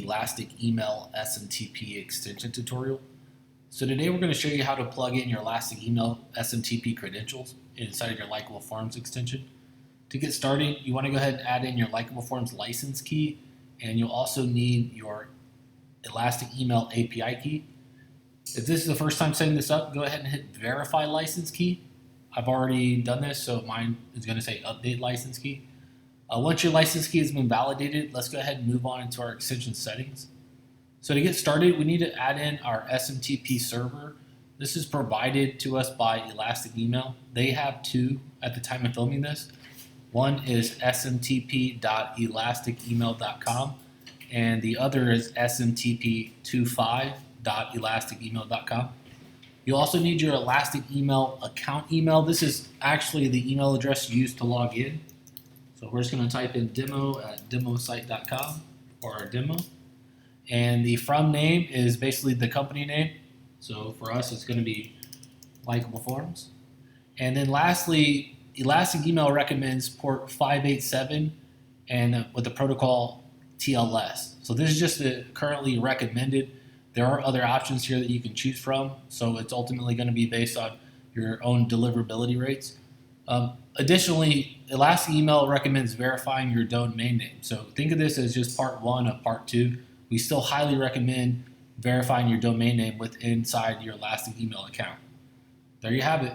Elastic Email SMTP extension tutorial. So today we're going to show you how to plug in your Elastic Email SMTP credentials inside of your Likeable Forms extension. To get started, you want to go ahead and add in your Likeable Forms license key, and you'll also need your Elastic Email API key. If this is the first time setting this up, go ahead and hit Verify License Key. I've already done this, so mine is going to say Update License Key. Once your license key has been validated, let's go ahead and move on into our extension settings. So to get started, we need to add in our SMTP server. This is provided to us by Elastic Email. They have two at the time of filming this. One is smtp.elasticemail.com, and the other is smtp25.elasticemail.com. You'll also need your Elastic Email account email. This is actually the email address used to log in. So we're just going to type in demo@demosite.com for our demo. And the from name is basically the company name. So for us, it's going to be Likeable Forms. And then lastly, Elastic Email recommends port 587 and with the protocol TLS. So this is just the currently recommended. There are other options here that you can choose from. So it's ultimately going to be based on your own deliverability rates. Additionally, Elastic Email recommends verifying your domain name. So think of this as just part one of part two. We still highly recommend verifying your domain name inside your Elastic Email account. There you have it.